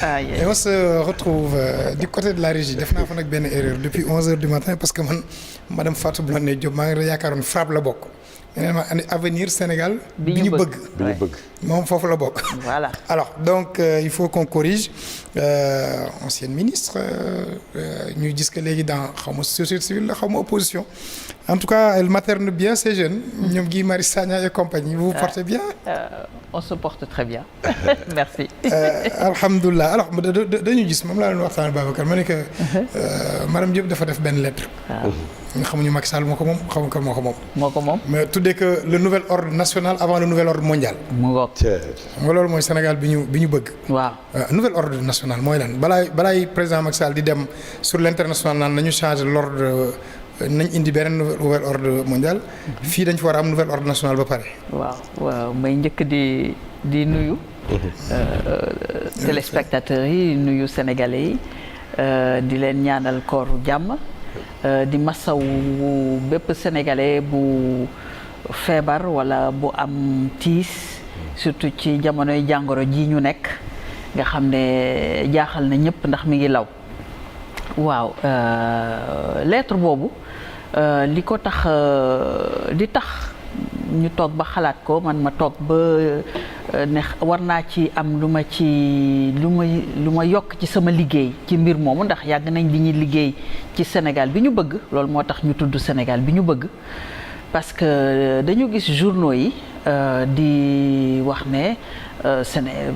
Et on se retrouve du côté de la régie def naa fa nag benn erreur depuis 11h du matin parce que man madame Fatou Blondin Diop maa ngi yaakaaroon FRAPP la bokk. nee ma avenir Sénégal. bi ñu bëgg moom foofu la bokk. voilà alors donc il faut qu'on corrige ancienne ministre ñuy gis que léegi dans xaw ma société civile la xaw ma opposition en tout cas elle materne bien ces jeunes. ñoom Guy Marius Sagna et compagnie vous vous portez bien. on se porte très bien merci. alhamdulilah alors dañu gis moom laa leen waxtaan Babacar ma ne que madame Diop dafa def benn lettre. nga xamuñu Macky Sall moo ko moom xamuñu ko moo ko moom. moo ko moom mais tuddee que le nouvel ordre national avant le nouvel ordre mondial. mu ngoog. nga loolu mooy Sénégal bi ñu bëgg. waaw nouvel ordre national mooy lan balaay président Macky Sall di dem sur l' international naan nañu changer l' ordre nañ indi beneen nouvel ordre mondial. fii dañ fi war a am nouvel ordre national ba pare. waaw may njëkk di nuyu. téléspectateurs yi nuyu sénégalais yi di leen ñaanal kooru jàmm. di masawu bépp sénégalais bu feebar wala bu am tiis surtout ci jamonoy jàngoro ji ñu nekk nga xam ne jaaxal na ñëpp ndax mi ngi law. waaw lettre boobu li ko tax di tax ñu toog ba xalaat ko man ma toog ba ne war naa ci am lu ma yokk ci sama liggéey ci mbir moomu ndax yàgg nañ di ñuy liggéey ci Sénégal bi ñu bëgg loolu moo tax ñu tudd Sénégal bi ñu bëgg parce que dañu gis journaux yi di wax ne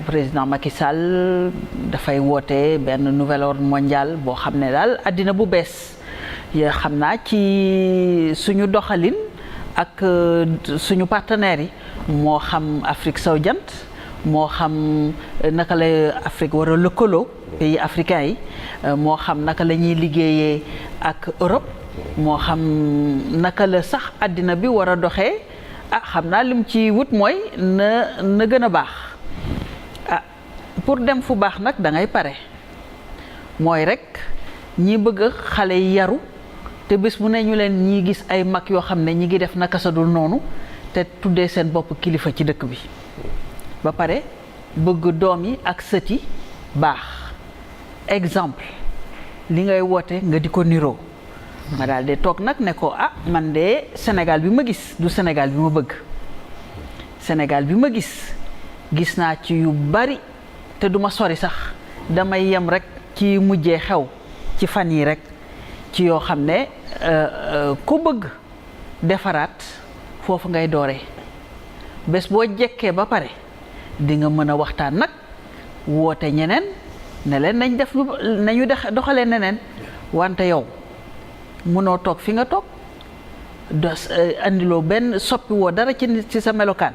président Macky Sall dafay woote benn nouvel ordre mondial boo xam ne daal àddina bu bees ya xam naa ci suñu doxalin ak suñu partenaires yi moo xam Afrique sowu jant moo xam naka la Afrique war a lëkkaloo pays africains yi moo xam naka la ñuy liggéeyee ak Europe moo xam naka la sax àddina bi war a doxee xam naa lim ci wut mooy na gën a baax pour dem fu baax nag da ngay pare mooy rek ñi bëgg xale yi yaru te bés bu ne ñu leen ñi gis ay mag yoo xam ne ñi ngi def naka sa dul noonu te tuddee seen bopp kilifa ci dëkk bi ba pare bëgg doom yi ak sët yi baax exemple li ngay woote nga di ko niroo ma daal de toog nag ne ko man de Sénégal bi ma gis du Sénégal bi ma bëgg Sénégal bi ma gis naa ci yu bari te duma sori sax damay yem rek ci mujjee xew ci fan yi rek ci yoo xam ne ku bëgg defaraat foofu ngay dooree bés boo jekkee ba pare di nga mën a waxtaan nag woote ñeneen ne leen nañ def nañu doxalee neneen wante yow mënoo toog fi nga toog andiloo benn soppi woo dara ci sa melokaan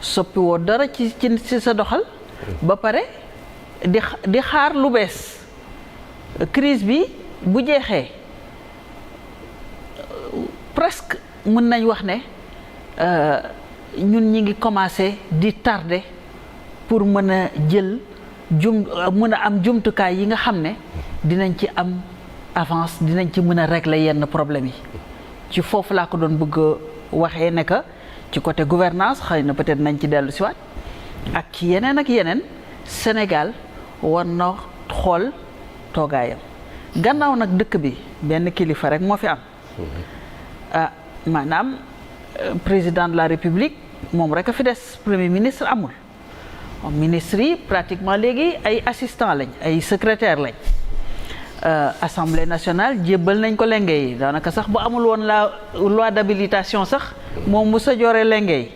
soppi woo dara ci sa doxal ba pare di xaar lu bees crise bi bu jeexee presque mën nañ wax ne ñun ñi ngi commencé di tarder pour mën a jël mën a am jumtukaay yi nga xam ne dinañ ci am avance dinañ ci mën a régler yenn problème yi ci foofu laa ko doon bëgg a waxee ne que ci côté gouvernance xëy na peut-être nañ ci dellu siwaat ak ci yeneen Sénégal war na xool toogaayam gannaaw nag dëkk bi benn kilifa rek moo fi am maanaam président de la République moom rek a fi des premier ministre amul ministre yi pratiquement léegi ay assistant lañ ay secrétaire lañ Assemblée nationale jébbal nañ ko lenge yi daanaka sax bu amul woon la loi d'habilitation sax moom mu sa joore lenge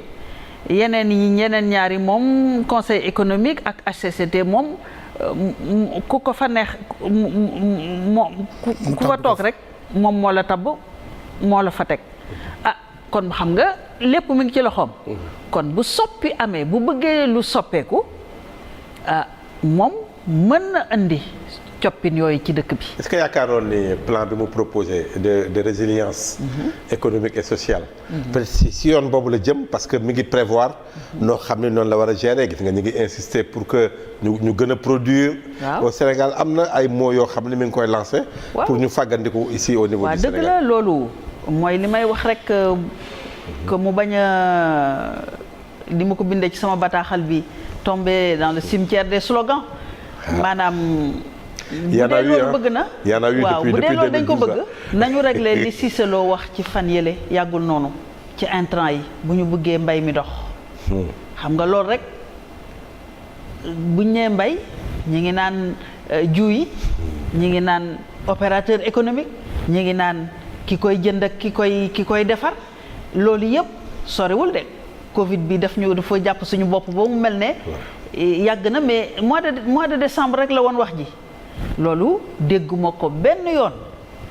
yi ñeneen ñaari moom conseil économique ak HCCT moom ku ko fa neex ku fa toog rek moom moo la tabb moo la fa teg kon xam nga lépp mu ngi ci loxoom kon bu soppi amee bu bëggee lu soppeeku moom mën na indi coppin yooyu ci dëkk bi. est-ce que yaakaaroon ni plan bi mu proposé de résilience économique et sociale peut-être si yoon boobu la jëm parce que mi ngi prévoir noo xam ne noonu la war a gérer gis nga ñu ngi insister pour que ñu gën a produire au Sénégal am na ay mots yoo xam ne mi ngi koy lancé pour ñu fàggandiku ici au niveau du Sénégal. dëgg la loolu mooy li may wax rek que mu bañ a li ma ko bindee ci sama bataaxal bi tomber dans le cimetière des slogans maanaam. bu y en a dee eu loolu bëgg na. y en a eu waaw bu dee loolu dañ ko bëgg. nañu régler li Cissé Lo wax ci fan yële yàggul noonu ci intrant yi bu ñu bëggee mbay mi dox. xam nga loolu rek buñ nee mbay ñi ngi naan jiw yi ñi ngi naan opérateur économique ñi ngi naan ki koy jënd ak ki koy defar loolu yëpp soriwul de Covid bi dafa jàpp suñu bopp ba mu mel ne yàgg na mais mois de décembre rek la woon wax ji loolu dégguma ko benn yoon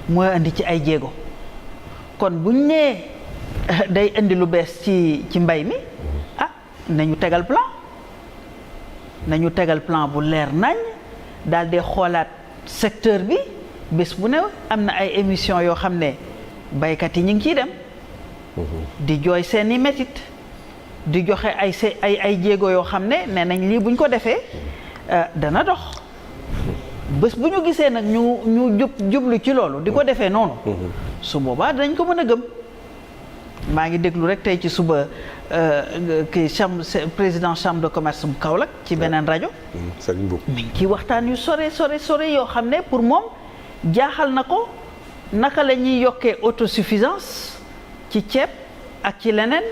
mooy indi ci ay jéego kon buñ nee day indi lu bees ci mbay mi nañu tegal plan bu leer nañ daal di xoolaat secteur bi bés bu ne am na ay émission yoo xam ne baykat yi ñu ngi ciy dem di jooy seeni métit di joxe ay jéego yoo xam ne nee nañ lii buñ ko defee dana dox bés bu ñu gisee nag ñu jublu ci loolu di ko defee noonu su boobaa danañ ko mën a gëm maa ngi déglu rek tey ci suba kii président chambre de commerce bu Kaolack ci beneen rajo Serigne Mboup mi ngi ciy waxtaan yu sore yoo xam ne pour moom jaaxal na ko naka la ñuy yokkee autosuffisance ci ceeb ak ci leneen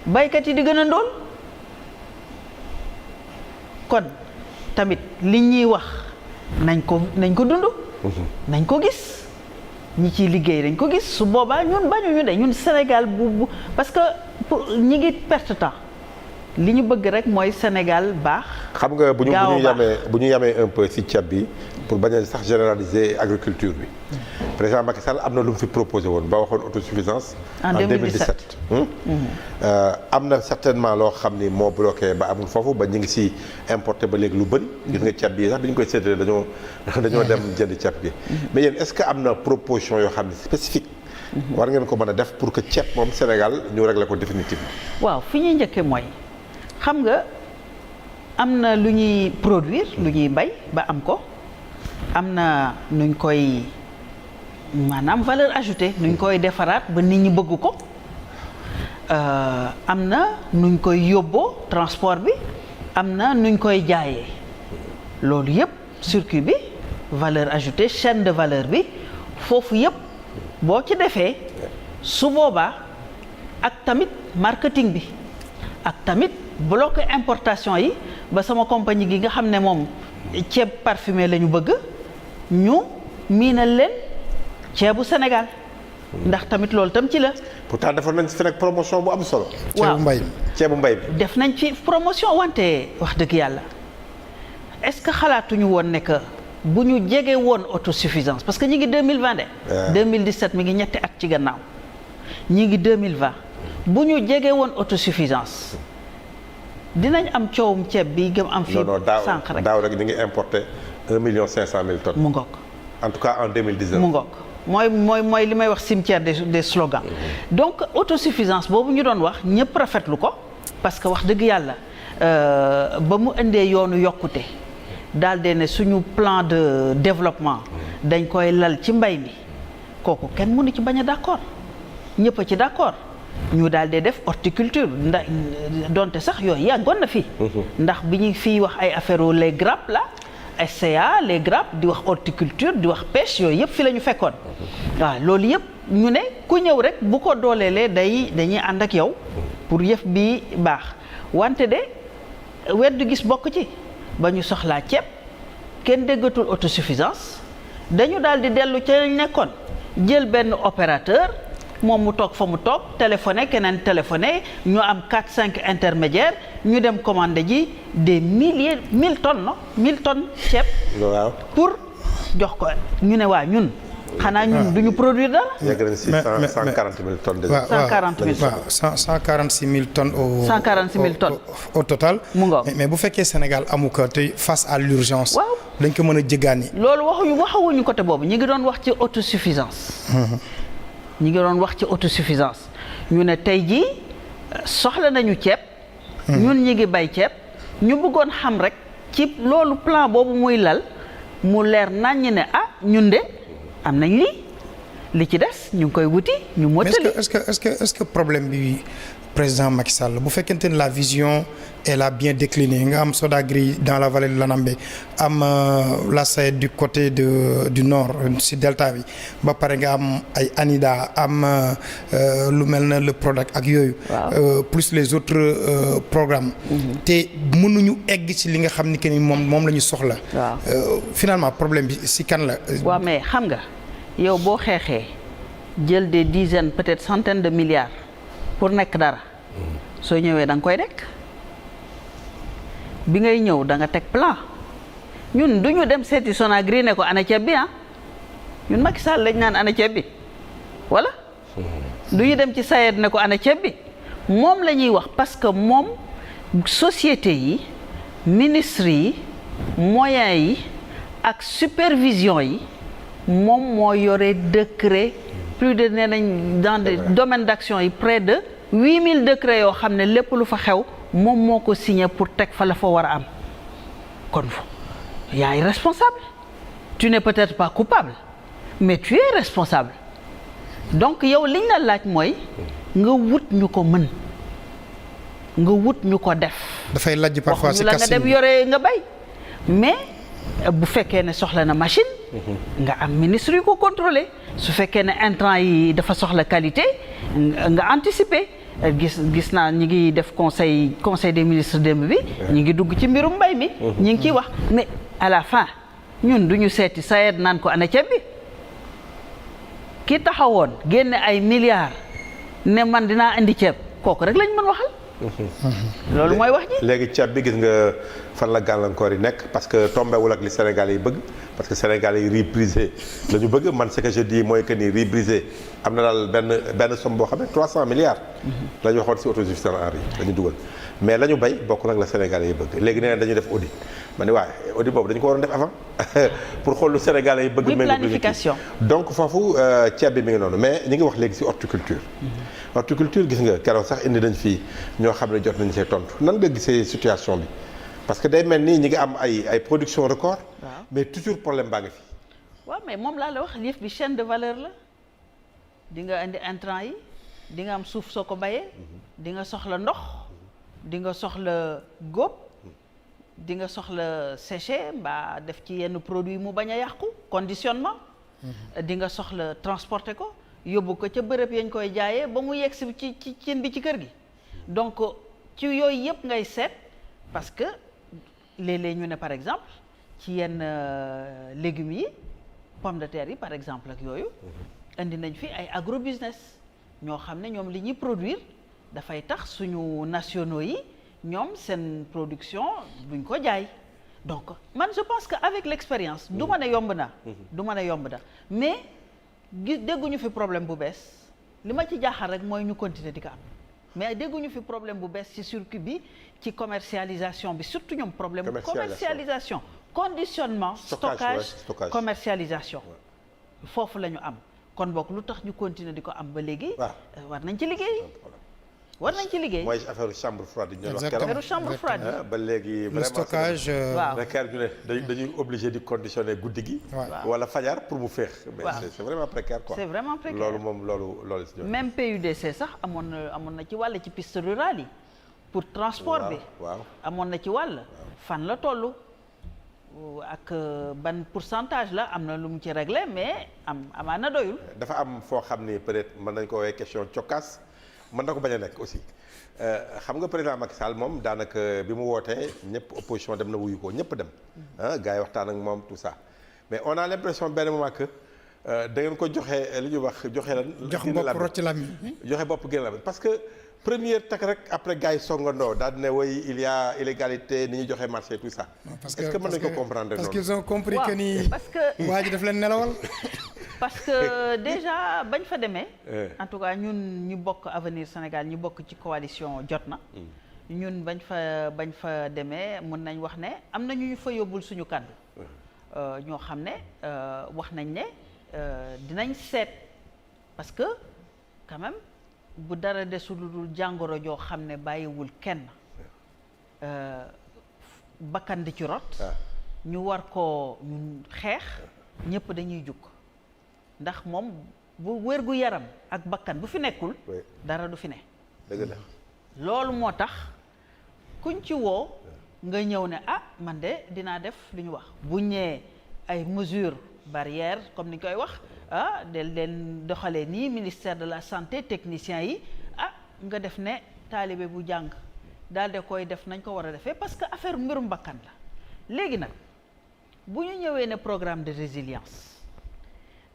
baykat yi di gën a ndóol kon tamit li ñuy wax nañ ko dund nañ ko gis ñi ciy liggéey dañ ko gis su boobaa ñun bañuñu de ñun Sénégal bu parce que ñi ngi perte temps li ñu bëgg rek mooy Sénégal baax. xam nga bu ñu yamee un peu ci ceeb bi pour bañ a sax généraliser agriculture bi président Macky Sall am na lu mu fi proposé woon ba waxoon autosuffisance. en 2017 am na certainement loo xam ni moo bloqué ba amul foofu ba ñu ngi si importé ba léegi lu bëri. gis nga ceeb bi sax bi ñu koy séddale dañoo dem jënd ceeb gi. mais yéen est-ce que am na proposition yoo xam ne spécifique. war ngeen ko mën a def pour que ceeb moom Sénégal ñu réglé ko définitivement. waaw fi ñuy njëkkee mooy xam nga am na lu ñuy produire lu ñuy bay ba am ko am na nuñ koy maanaam valeur ajoutée nuñ koy defaraat ba nit ñi bëgg ko am na nuñ koy yóbboo transport bi am na nuñ koy jaayee loolu yëpp circuit bi valeur ajoutée chaîne de valeur bi foofu yëpp boo ci defee su boobaa ak tamit marketing bi ak tamit bloqué importation yi ba sama compagnie gi nga xam ne moom ceeb parfumé la ñu bëgg ñu miinal leen ceebu Sénégal ndax tamit loolu tam ci la. pourtant defoon nañ fi nag promotion bu am solo. waaw ceebu mbay bi. def nañ ci promotion wante wax dëgg yàlla est-ce que xalaatuñu woon ne que bu ñu jege woon autosuffisance parce que ñi ngi 2020 de. 2017 mi ngi ñetti at ci gannaaw ñi ngi 2020 bu ñu jege woon autosuffisance. dinañ am coowum ceeb bi gëm am fii sànq rek daaw rek ñu ngi importé 1,5 million tonnes. mu ngoog en tout cas en 2019. mu ngoog mooy li may wax cimetière des slogans. donc autosuffisance boobu ñu doon wax ñëpp rafetlu ko parce que wax dëgg yàlla ba mu indee yoonu yokkute daal de ne suñu plan de développement dañ koy lal ci mbay mi kooku kenn mënu ci bañ a d'accord ñëpp a ci d'accord. ñu daal di def horticulture ndax donte sax yooyu yàggoon na fi. ndax bi ñu fiy wax ay affaire les grappes la SCA les grappes di wax horticulture di wax pêche yooyu yëpp fi la ñu fekkoon. waaw loolu yëpp ñu ne ku ñëw rek bu ko dooleelee dañuy ànd ak yow pour yëf bi baax wante de weddu gis bokk ci ba ñu soxlaa ceeb kenn déggatul autosuffisance dañu daal di dellu ca lañ nekkoon jël benn opérateur. moom mu toog fa mu toog téléphoné keneen téléphoné ñu am 4-5 intermédiaires ñu dem commandé ji des milliers 1000 tonnes non 1000 tonnes ceeb. waaw pour jox ko ñu ne waa ñun. xanaa ñun du ñu produire dara. yegg nañ si 140 000 tonnes déjà. 140 000 waaw 146 000 tonnes au. 146 000 tonnes au total. mu ngoog mais bu fekkee Sénégal amu ko te face à l'urgence. waaw dañ ko mën a jéggaani. loolu waxuñu côté boobu ñu ngi doon wax ci autosuffisance. ñi ngi doon wax ci autosuffisance ñu ne tey jii soxla nañu ceeb. ñun ñi ngi bay ceeb ñu bëggoon xam rek ci loolu plan boobu muy lal mu leer naññ ne ñun de am nañ lii li ci des ñu ngi koy wuti ñu mottali. est-ce que problème bi président Macky Sall bu fekkente ne la vision elle a bien décliné nga am Sodagri dans la vallée de l'Anambé am la SAED du côté du nord si delta bi ba pare nga am ay ANIDA am lu mel na le Prodac ak yooyu. plus les autres programmes. te mënuñu egg ci li nga xam ni que ni moom la ñu soxla. finalement problème bi si kan la. waaw mais xam nga yow boo xeexee jël des dizaines peut-être centaines de milliards pour nekk dara soo ñëwee da nga koy nekk bi ngay ñëw da nga teg plan ñun du ñu dem seeti Sonagri ne ko ana ceeb bi ñun Macky Sall lañ naan ana ceeb bi wala du ñu dem ci SAED ne ko ana ceeb bi moom la ñuy wax parce que moom société yi ministres yi moyens yi ak supervision yi moom moo yore décret plus de nee nañ dans des domaines d'action yi près de 8000 décrets yoo xam ne lépp lu fa xew moom moo ko signé pour teg fa la fa war a am kon yaay responsable tu n'es peut-être pas coupable mais tu es responsable donc yow liñ la laaj mooy nga wut ñu ko mën nga wut ñu ko def. dafay laaj parfois si la nga dem yore nga bay mais bu fekkee ne soxla na machine. nga am ministre yu ko contrôler su fekkee ne intrant yi dafa soxla qualité nga anticiper gis naa ñi ngi def conseil des ministres démb bi. ñi ngi dugg ci mbirum mbay mi. ñi ngi ciy wax mais à la fin ñun du ñu seeti SAED naan ko ana ceeb bi ki taxawoon génne ay milliards ne man dinaa indi ceeb kooku rek lañ mën waxal. loolu mooy wax ji. léegi ceeb bi gis nga fan la gàllankoor yi nekk parce que tombewul ak li Sénégalais yi bëgg parce que Sénégalais yi riz brisé la ñu bëgg man ce que je dis mooy que ni riz brisé am na daal benn somme boo xam ne 300 milliards. la ñu waxoon si autosuffisance en riz la ñu dugal mais la ñu béy bokk nag la Sénégalais yi bëgg léegi nee dañuy def audit ma ne waaye audit boobu dañu ko waroon def avant pour xool lu Sénégalais yi bëgg. muy planification donc foofu ceeb bi mi ngi noonu mais ñu ngi wax léegi si horticulture. horticulture gis nga keroog sax indi nañ fii ñoo xam ne jot nañ see tontu nan nga gisee situation bi parce que day mel ni ñi ngi am ay production record. mais toujours problème baa ngi fi. waaw mais moom laa la wax yëf bi chaîne de valeur la di nga indi intrant yi di nga am suuf soo ko bayee di nga soxla ndox di nga soxla góob di nga soxla séché mbaa def ci yenn produit mu bañ a yàqu conditionnement. di nga soxla transporter ko. yóbbu ko ca bërëb yañ koy jaayee ba mu yegg si ci cin bi ci kër gi donc ci yooyu yëpp ngay seet parce que léeg-léeg ñu ne par exemple ci yenn légumes yi pomme de terre yi par exemple ak yooyu indi nañ fi ay agro business ñoo xam ne ñoom li ñuy produire dafay tax suñu nationaux yi ñoom seen production duñ ko jaay donc man je pense que avec l'expérience du ma ne yomb na mais dégguñu fi problème bu bees li ma ci jaaxal rek mooy ñu continuer di ko am mais dégguñu fi problème bu bees ci circuit bi ci commercialisation bi surtout ñoom problème commercialisation conditionnement stockage commercialisation foofu la ñu am kon boog lu tax ñu continuer di ko am ba léegi war nañ ci liggéey mooy affaire chambre froide yi ñu wax affaire chambre froide ba léegi le stockage précaire ñu ne dañuy obligé di conditionner guddi gi wala fajar pour mu féex mais c'est vraiment précaire quoi c'est vraiment précaire loolu moom loolu même PUDC sax amoon na ci wàll ci piste rurale yi pour transport bi amoon na ci wàll fan la toll ak ban pourcentage la am na lu mu ci réglé mais amaa na doyul dafa am foo xam ni peut-être mën nañ ko woowee question cokkaas mën na ko bañ a nekk aussi xam nga président Macky Sall moom daanaka bi mu wootee ñëpp opposition dem na wuyu ko ñëpp dem gars yi waxtaan ak moom tout ça mais on a l'impression benn moment que da ngeen ko joxe li ñuy wax joxe lan. jox bopp rocc lami joxe bopp gën lami parce que première tak rek après gars yi songandoo daal di ne woy il y a illégalité ni ñuy joxe marché tout ça. est-ce que mën nañu ko comprendre parce qu'ils ont compris que ni parce que waa ji daf leen nelawal. parce que déjà bañ fa demee en tout cas ñun ñu bokk Avenir Sénégal ñu bokk ci coalition jot na ñun bañ fa demee mën nañ wax ne am na ñu fa yóbbul suñu kàddu ñoo xam ne wax nañ ne dinañ seet parce que quand même bu dara desul lu dul jàngoro joo xam ne bàyyiwul kenn bakkan di ci rot ñu war ko ñun xeex ñëpp dañuy jug ndax moom bu wér gu yaram ak bakkan bu fi nekkul dara du fi ne dëgg la loolu moo tax kuñ ci woo nga ñëw ne ah man de dinaa def li ñu wax bu ñëwee ay mesures barrières comme ni koy wax del leen doxalee nii ministère de la santé techniciens yi nga def ne taalibe bu jàng daal de koy def nañ ko war a defee parce que affaire mbirum bakkan la léegi nag bu ñu ñëwee ne programme de résilience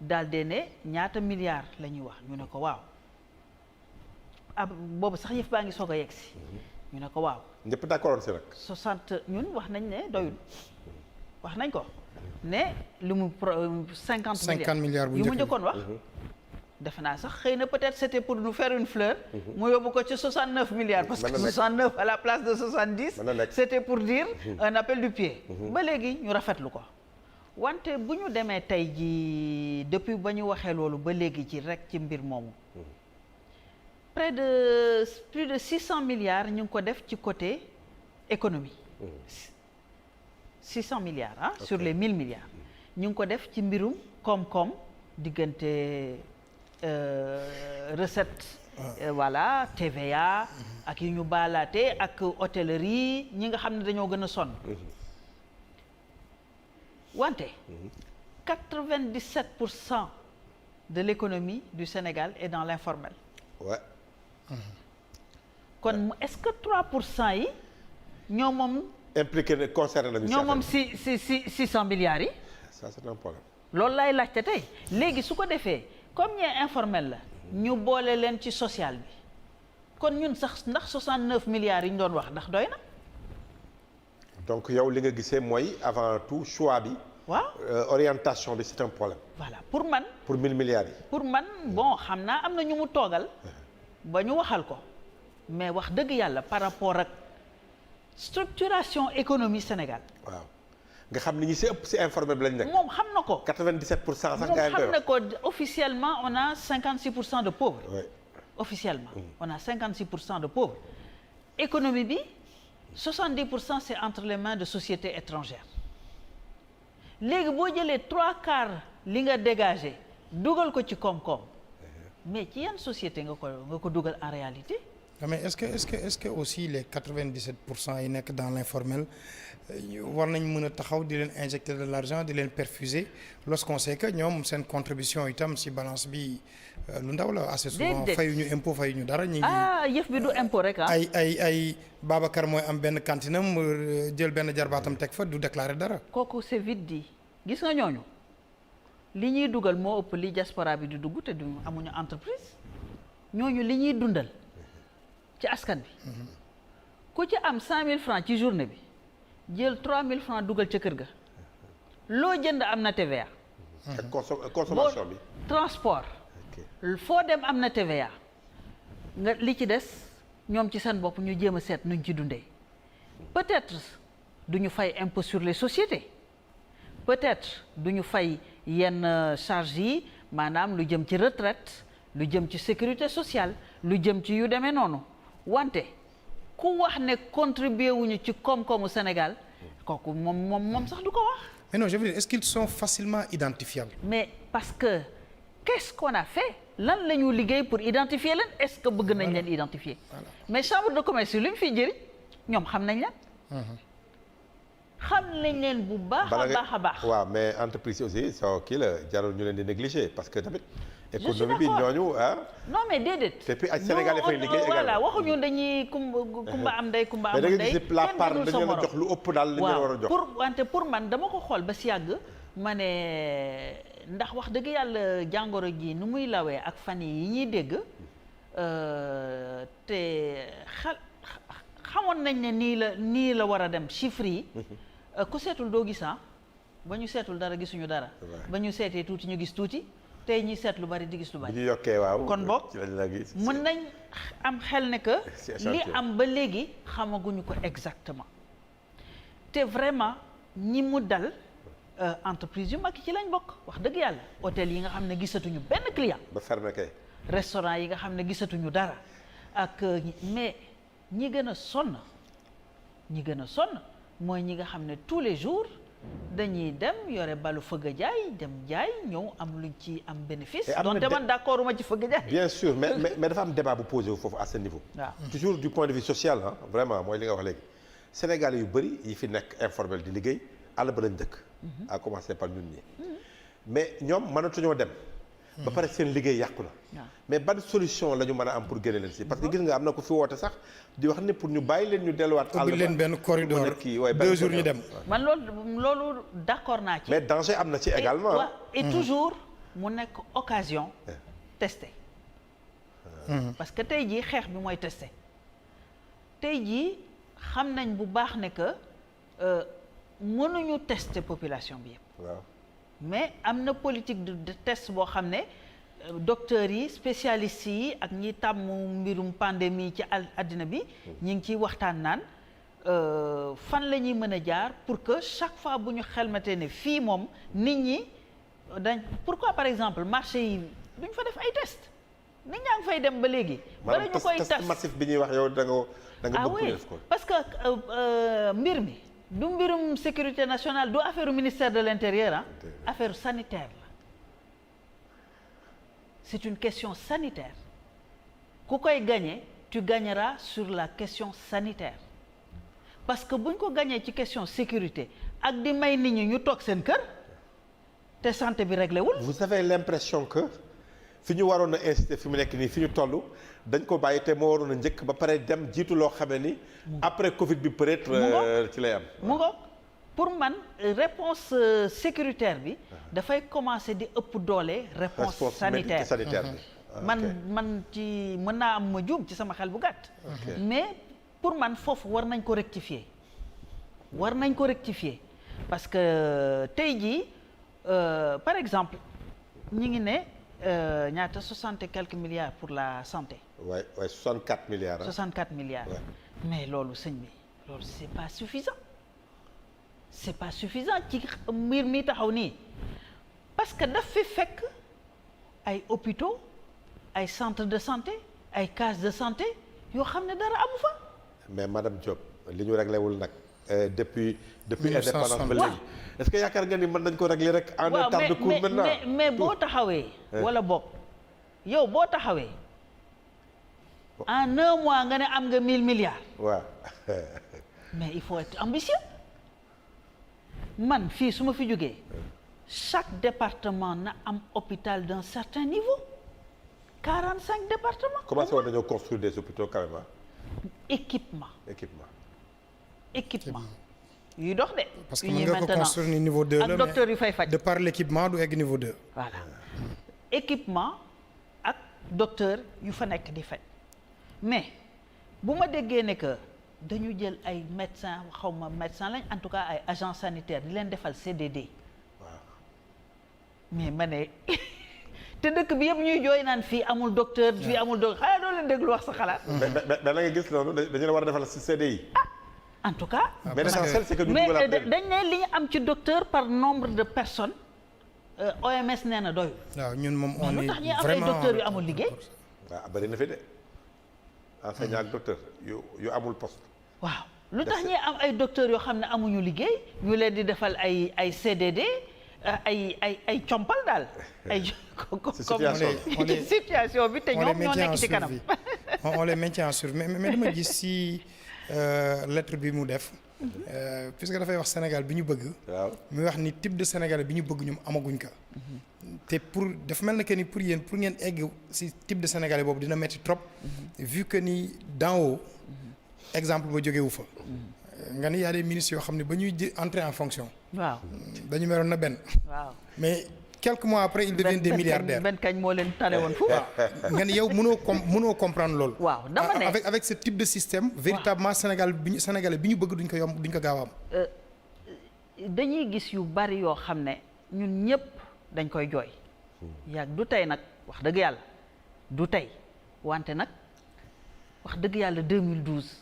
daal de ne ñaata milliards la ñuy wax ñu ne ko waaw boobu sax yëf baa ngi soog a yegg si ñu ne ko waaw ñëpp d'accord si rek 60 ñun wax nañ ne doyul wax nañ ko ne li mu 50 milliards bu yu mu njëkkoon wax defe naa sax xëy na peut-être c'était pour nous faire une fleur mu yóbbu ko ci 69 milliards parce que 69 à la place de 70 c'était pour dire un appel du pied ba léegi ñu rafetlu ko wante bu ñu demee tey ji depuis ba ñu waxee loolu ba léegi ci rek ci mbir moomu plus de 600 milliards ñu ngi ko def ci côté économie 600 milliards sur les 1000 milliards ñu ngi ko def ci mbirum koom-koom diggante recette voilà TVA ak yu ñu baalaate ak hôtellerie ñi nga xam ne dañoo gën a sonn wante 97% de l'économie du Sénégal est dans l'informel. Ouais. kon est-ce que 3% yi ñoo moom. impliqué ne concerné nañu. ñoo moom 600 milliards yi. ça c'est un problème. loolu lay laajte tey léegi su ko defee comme ñee informel la. ñu boole leen ci social bi kon ñun sax ndax 69 milliards yi ñu doon wax ndax doy na. donc yow li nga gisee mooy avant tout choix bi. waaw orientation bi c'est un problème. voilà pour man. pour 1000 milliards yi. pour man bon xam naa am na ñu mu toogal. ba ñu waxal ko. mais wax dëgg yàlla par rapport ak structuration économie Sénégal. waaw nga xam ni ñi si ëpp si informel bi lañ nekk. moom xam na ko. 97% sax moom nga xam na ko officiellement on a 56% de pauvres. oui officiellement. on a 56% de pauvres. économie bi 70% c'est entre les mains de sociétés étrangères. léegi boo jëlee 3/4 li nga dégagé dugal ko ci koom-koom mais ci yan société nga ko dugal en réalité. mais est-ce que aussi les 97% yi nekk dans l'informel war nañ mën a taxaw di leen injecter de l'argent di leen perfuser lorsqu'on sait que ñoom seen contribution itam ci balance bi lu ndaw la. assez souvent fayuñu impôt fayuñu dara. ñu ngi yëf bi du impôt rek ay Babacar mooy am benn kantinam jël benn jarbaatam teg fa du déclarer dara. kooku c'est vite dit gis nga ñooñu li ñuy dugal moo ëpp li diaspora bi di dugg te du amuñu entreprise ñooñu li ñuy dundal. ci askan bi ku ci am 100 000 francs ci journée bi jël 3 000 francs dugal ca kër ga loo jënd am na TVA. ak consommation bi. transport. foo dem am na TVA nga li ci des ñoom ci seen bopp ñu jéem a seet nuñ ci dundee peut-être du ñu fay impôt sur les sociétés peut-être du ñu fay yenn charges yi maanaam lu jëm ci retraite lu jëm ci sécurité sociale lu jëm ci yu demee noonu. wante ku wax ne contribuer wuñu ci koom-koomu Sénégal kooku moom sax du ko wax. mais non je veux dire est-ce qu'ils sont facilement identifiables. mais parce que qu'est-ce qu'on a fait lan la ñu liggéey pour identifier leen est-ce que bëgg nañ leen identifier. mais chambre de commerce yi lu ñu fiy jëriñ ñoom xam nañ leen. xam nañ leen bu baax a baax. waaw mais entreprise aussi soo kii la jarul ñu leen di négliger parce que tamit. économie bi ñooñu non mais déedéet. et puis ay Sénégal dafay liggéey également voilà waxuñu dañuy kumba am ndey kumba amul ndey. mais da nga gis la part dañu leen a jox lu ëpp daal li ñu war a jox. pour man dama ko xool ba si yàgg ma ne ndax wax dëgg yàlla jàngoro ji nu muy lawee ak fan yi ñuy dégg te xamoon nañ ne nii la war a dem chiffres yi. ku seetul doo gis ba ñu seetul dara gisuñu dara. ba ñu seetee tuuti ñu gis tuuti. tey ñi seet lu bari di gis lu bari. bu ñu yokkee waaw kon boog mën nañ am xel ne que li am ba léegi xamaguñu ko exactement te vraiment ñi mu dal entreprise yu mag ci lañ bokk wax dëgg yàlla hôtel yi nga xam ne gisatuñu benn client. ba fermé kay. restaurant yi nga xam ne gisatuñu dara ak mais ñi gën a sonn mooy ñi nga xam ne tous les jours dañuy dem yore balu fëgg jaay dem jaay ñëw am luñ ci am bénéfice. donte man d'accord ma ci fëgg jaay. bien sûr mais dafa am débat bu posé wu foofu à ce niveau. waaw toujours du point de vue social vraiment mooy li nga wax léegi. Sénégal yu bëri yi fi nekk informel di liggéey àll ba lañ dëkk. à commencer par ñun ñi mais ñoom mënatuñoo dem. ba pare seen liggéey yàqu na. mais ban solution la ñu mën a am pour génne leen si parce que gis nga am na ko fi woote sax di wax ne pour ñu bàyyi leen ñu delluwaat. àll ba ubbi leen benn corridor 2 jours ñu dem. man loolu d'accord naa ci. mais danger am na ci également. et toujours mu nekk occasion. tester. parce que tey jii xeex bi mooy tester. tey jii xam nañ bu baax ne que mënuñu tester population bi yëpp. waaw. mais am na politique de test boo xam ne docteurs yi spécialistes yi ak ñi tàmm mbirum pandémie ci àddina bi ñi ngi ciy waxtaan naan fan la ñuy mën a jaar pour que chaque fois bu ñu xelmatee ne fii moom nit ñi pourquoi par exemple marché yi duñ fa def ay test nit ñaa ngi fay dem ba léegi. bala ñu koy test massif bi ñuy wax yow da nga bëgg def ko. parce que mbir mi. du mbirum sécurité nationale du affaire ministère de l'intérieur affaire sanitaire la c'est une question sanitaire ku koy gagner tu gagneras sur la question sanitaire parce que buñ ko gagner ci question sécurité ak di may nit ñi ñu toog seen kër te santé bi réglé wul. vous avez l'impression que fi ñu waroon a inciter fi mu nekk nii fi ñu toll dañ ko bàyyi te moo waroon a njëkk ba pare dem jiitu loo xamee ni après Covid bi peut-être ci lay am. mu ngoog pour man réponse sécuritaire bi dafay commencer di ëpp doole. réponse sanitaire bi. man ci mën naa am ma juum ci sama xel bu gàtt. mais pour man foofu war nañ ko rectifier. parce que tey jii par exemple ñi ngi ne. ñaata 60 et quelques milliards pour la santé. waay 64 milliards. 64 milliards. Ouais. Mais loolu sëñ bi loolu c'est pas suffisant ci mbir mi taxaw nii parce que daf fi fekk ay hôpitaux ay centres de santé ay cases de santé yoo xam ne dara amu fa. mais madame Diop li ñu réglé wul nag depuis indépendance ba léegi. est-ce que yaakaar nga ni mën nañ ko régler rek. en un temps de cours maintenant mais boo taxawee. wala boog yow boo taxawee. en un mois nga ne am nga 1000 milliards. waaw. mais il faut être ambitieux. man fii su ma fi jógee. chaque département na am hôpital d'un certain niveau. 45 départements. comment ça va dañoo construire des hôpitaux quand même. équipement. yuy dox de. parce que mën nga ko construire ni niveau 2 la ak docteur yu fay faj. de par l'équipement du egg niveau 2. voilà équipement ak docteur yu fa nekk di faj mais bu ma déggee ne que dañu jël ay médecins xawma médecin lañ en tout cas ay agents sanitaires di leen defal CDD. waaw. mais ma ne te dëkk bi yëpp ñuy jooy naan fii amul docteur. fii amul docteur xanaa doo leen déglu wax sa xalaat. mais da nga gis loolu dañu la war a defal ci CDI. en tout cas. mais l'essentiel c'est que ñu mais dañ ne li ñu am ci docteur par nombre de personnes OMS nee na doyul. waaw ñun moom on est lu tax ñuy am ay docteurs yu amul liggéey. waaw bëri na fi de enseignant ak docteur yu amul poste. waaw lu tax ñuy am ay docteurs yoo xam ne amuñu liggéey ñu leen di defal ay CDD ay compal daal. ay situation bi te ñoom ñoo nekk ci kanam. on les maintient en survie mais dama gis si. lettre bi mu def puisque dafay wax Sénégal bi ñu bëgg. waaw muy wax ni type de Sénégal bi ñu bëgg ñoom amaguñ ko. te pour dafa mel na que ni pour yéen pour ngeen egg ci type de Sénégalais boobu dina metti trop. vu que ni d'en haut. exemple ba jógewu fa. nga ni y a des ministres yoo xam ne ba ñuy entrer en fonction. waaw dañu meloon na benn. waaw mais quelques mois après ils deviennent des milliardaires. benn kañ moo leen tane woon fu. nga ni yow mënoo comprendre loolu. waaw dama ne avec ce type de système. véritablement Sénégalais bi ñu bëgg duñ ko gaaw a am. dañuy gis yu bari yoo xam ne ñun ñëpp dañ koy jooy. yàgg du tey nag wax dëgg yàlla du tey wante nag wax dëgg yàlla 2012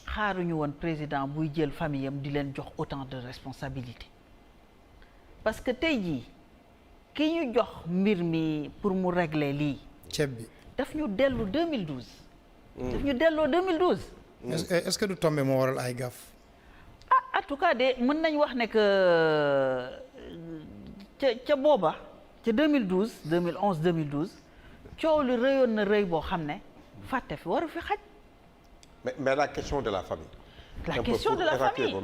xaaruñu woon président buy jël famille am di leen jox autant de responsabilité parce que tey jii. ki ñu jox mbir mi pour mu régler lii. ceeb bi. daf ñu dellu 2012. daf ñu delloo 2012. est-ce que du tombé moo waral ay gaaf. ah tout cas de mën nañ wax ne que ca booba ca 2012 2011 2012 coow li rëyoon na rëy boo xam ne fàtte fi waru fi xaj. mais la question de la famille. la question de la famille